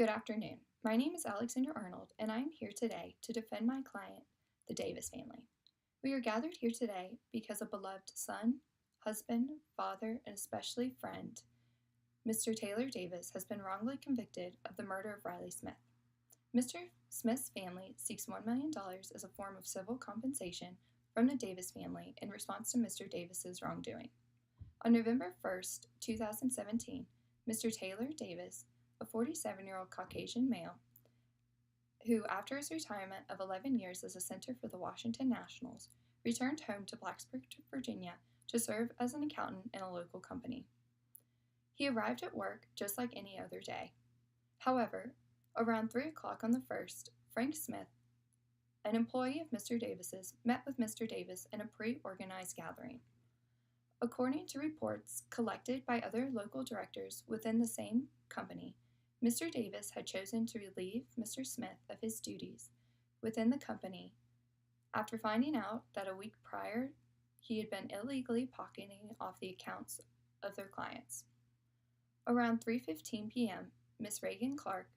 Good afternoon. My name is AArnold, and I am here today to defend my client, the Davis family. We are gathered here today because a beloved son, husband, father, and especially friend, Mr. Taylor Davis, has been wrongly convicted of the murder of Riley Smith. Mr. Smith's family seeks $1 million as a form of civil compensation from the Davis family in response to Mr. Davis's wrongdoing. On November 1st, 2017, Mr. Taylor Davis, a 47-year-old Caucasian male, who, after his retirement of 11 years as a center for the Washington Nationals, returned home to Blacksburg, Virginia, to serve as an accountant in a local company. He arrived at work just like any other day. However, around 3 o'clock on the 1st, Frank Smith, an employee of Mr. Davis's, met with Mr. Davis in a pre-organized gathering. According to reports collected by other local directors within the same company, Mr. Davis had chosen to relieve Mr. Smith of his duties within the company after finding out that a week prior he had been illegally pocketing off the accounts of their clients. Around 3:15 p.m., Ms. Reagan Clark,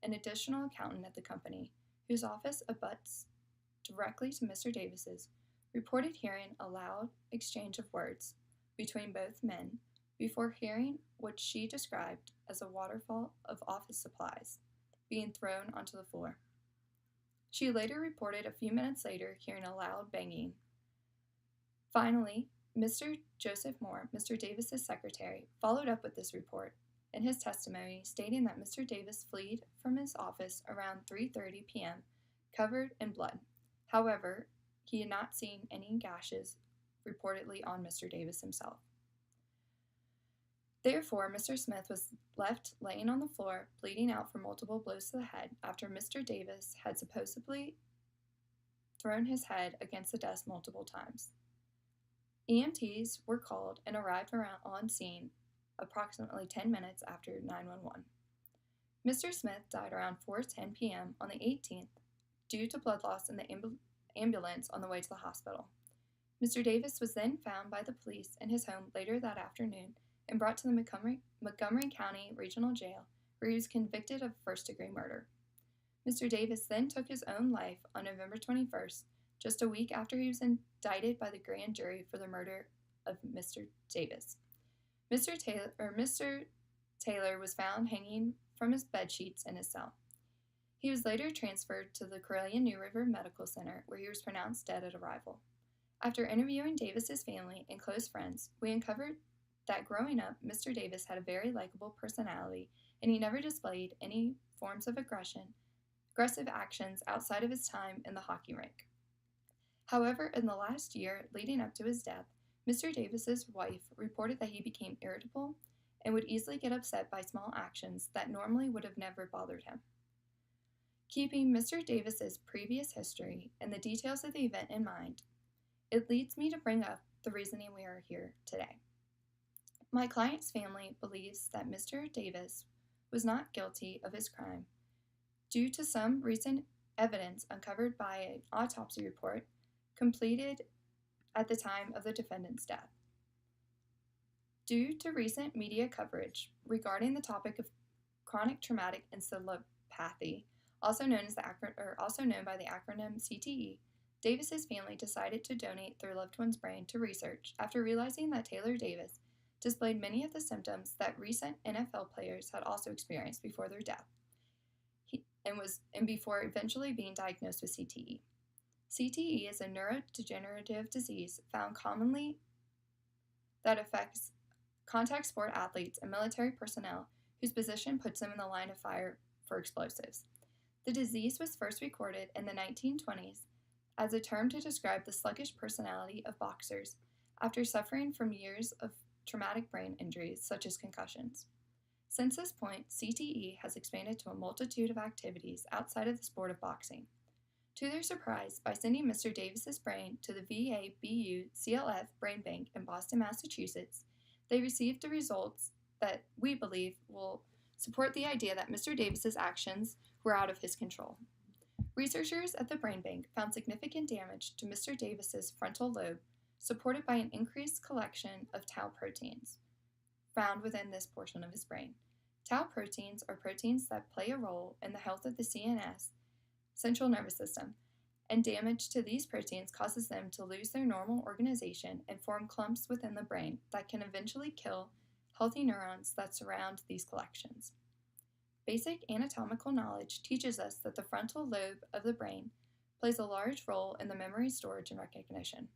an additional accountant at the company, whose office abuts directly to Mr. Davis's, reported hearing a loud exchange of words between both men before hearing what she described as a waterfall of office supplies being thrown onto the floor. She later reported a few minutes later hearing a loud banging. Finally, Mr. Joseph Moore, Mr. Davis's secretary, followed up with this report in his testimony, stating that Mr. Davis fled from his office around 3:30 p.m. covered in blood. However, he had not seen any gashes reportedly on Mr. Davis himself. Therefore, Mr. Smith was left laying on the floor, bleeding out from multiple blows to the head after Mr. Davis had supposedly thrown his head against the desk multiple times. EMTs were called and arrived on scene approximately 10 minutes after 911. Mr. Smith died around 4:10 p.m. on the 18th due to blood loss in the ambulance on the way to the hospital. Mr. Davis was then found by the police in his home later that afternoon and brought to the Montgomery County Regional Jail, where he was convicted of first-degree murder. Mr. Davis then took his own life on November 21st, just a week after he was indicted by the grand jury for the murder of Mr. Davis. Mr. Taylor was found hanging from his bedsheets in his cell. He was later transferred to the Corellian New River Medical Center, where he was pronounced dead at arrival. After interviewing Davis's family and close friends, we uncovered that growing up, Mr. Davis had a very likable personality, and he never displayed any forms of aggressive actions outside of his time in the hockey rink. However, in the last year leading up to his death, Mr. Davis's wife reported that he became irritable and would easily get upset by small actions that normally would have never bothered him. Keeping Mr. Davis's previous history and the details of the event in mind, it leads me to bring up the reasoning we are here today. My client's family believes that Mr. Davis was not guilty of his crime due to some recent evidence uncovered by an autopsy report completed at the time of the defendant's death. Due to recent media coverage regarding the topic of chronic traumatic encephalopathy, also known by the acronym CTE, Davis's family decided to donate their loved one's brain to research after realizing that Taylor Davis displayed many of the symptoms that recent NFL players had also experienced before their death, and before eventually being diagnosed with CTE. CTE is a neurodegenerative disease found commonly that affects contact sport athletes and military personnel whose position puts them in the line of fire for explosives. The disease was first recorded in the 1920s as a term to describe the sluggish personality of boxers after suffering from years of traumatic brain injuries such as concussions. Since this point, CTE has expanded to a multitude of activities outside of the sport of boxing. To their surprise, by sending Mr. Davis's brain to the VA-BU CLF Brain Bank in Boston, Massachusetts, they received the results that we believe will support the idea that Mr. Davis's actions were out of his control. Researchers at the Brain Bank found significant damage to Mr. Davis's frontal lobe, supported by an increased collection of tau proteins found within this portion of his brain. Tau proteins are proteins that play a role in the health of the CNS, central nervous system, and damage to these proteins causes them to lose their normal organization and form clumps within the brain that can eventually kill healthy neurons that surround these collections. Basic anatomical knowledge teaches us that the frontal lobe of the brain plays a large role in the memory storage and recognition.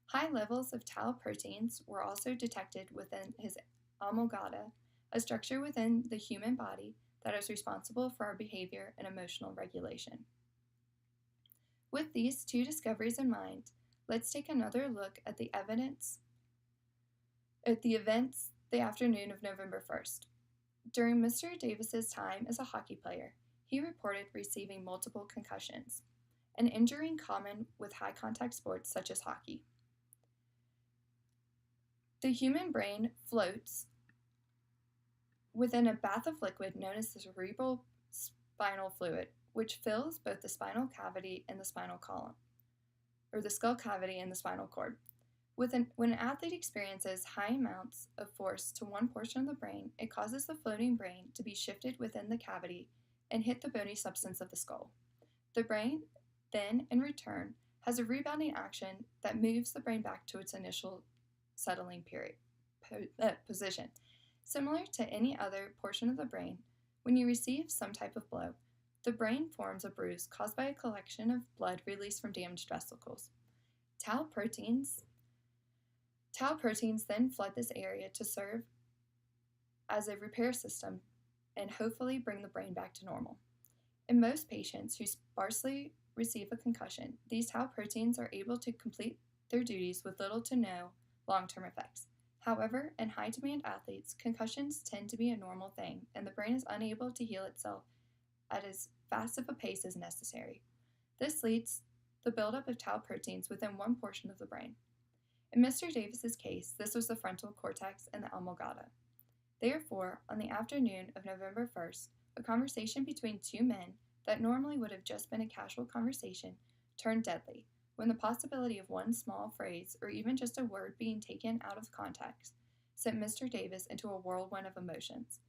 High levels of tau proteins were also detected within his amygdala, a structure within the human body that is responsible for our behavior and emotional regulation. With these two discoveries in mind, let's take another look at the events the afternoon of November 1st. During Mr. Davis's time as a hockey player, he reported receiving multiple concussions, an injury common with high-contact sports such as hockey. The human brain floats within a bath of liquid known as the cerebral spinal fluid, which fills both the spinal cavity and the spinal column, or the skull cavity and the spinal cord. When an athlete experiences high amounts of force to one portion of the brain, it causes the floating brain to be shifted within the cavity and hit the bony substance of the skull. The brain then, in return, has a rebounding action that moves the brain back to its initial settling position. Similar to any other portion of the brain, when you receive some type of blow, the brain forms a bruise caused by a collection of blood released from damaged vesicles. Tau proteins then flood this area to serve as a repair system and hopefully bring the brain back to normal. In most patients who sparsely receive a concussion, these tau proteins are able to complete their duties with little to no long-term effects. However, in high-demand athletes, concussions tend to be a normal thing, and the brain is unable to heal itself at as fast of a pace as necessary. This leads the buildup of tau proteins within one portion of the brain. In Mr. Davis's case, this was the frontal cortex and the amygdala. Therefore, on the afternoon of November 1st, a conversation between two men that normally would have just been a casual conversation turned deadly, when the possibility of one small phrase or even just a word being taken out of context sent Mr. Davis into a whirlwind of emotions.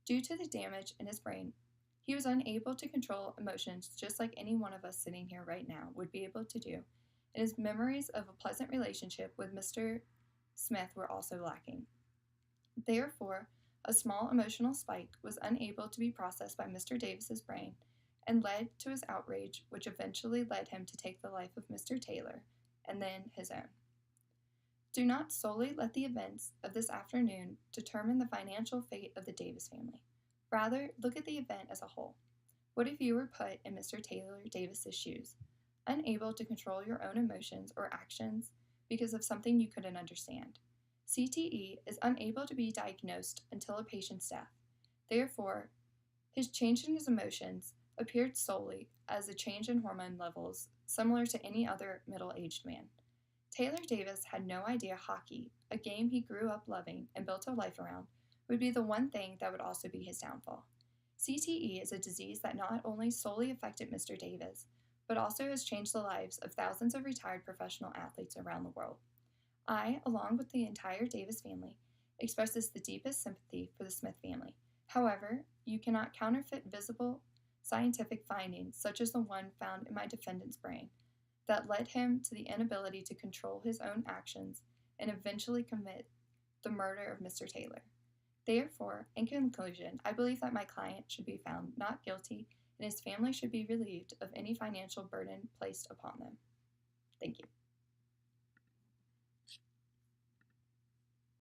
Due to the damage in his brain, he was unable to control emotions just like any one of us sitting here right now would be able to do, and his memories of a pleasant relationship with Mr. Smith were also lacking. Therefore, a small emotional spike was unable to be processed by Mr. Davis's brain and led to his outrage, which eventually led him to take the life of Mr. Taylor and then his own. Do not solely let the events of this afternoon determine the financial fate of the Davis family. Rather, look at the event as a whole. What if you were put in Mr. Taylor Davis's shoes, unable to control your own emotions or actions because of something you couldn't understand? CTE is unable to be diagnosed until a patient's death. Therefore, his change in his emotions appeared solely as a change in hormone levels, similar to any other middle-aged man. Taylor Davis had no idea hockey, a game he grew up loving and built a life around, would be the one thing that would also be his downfall. CTE is a disease that not only solely affected Mr. Davis, but also has changed the lives of thousands of retired professional athletes around the world. I, along with the entire Davis family, expresses the deepest sympathy for the Smith family. However, you cannot counterfeit visible scientific findings such as the one found in my defendant's brain that led him to the inability to control his own actions and eventually commit the murder of Mr. Taylor. Therefore, in conclusion, I believe that my client should be found not guilty and his family should be relieved of any financial burden placed upon them. Thank you.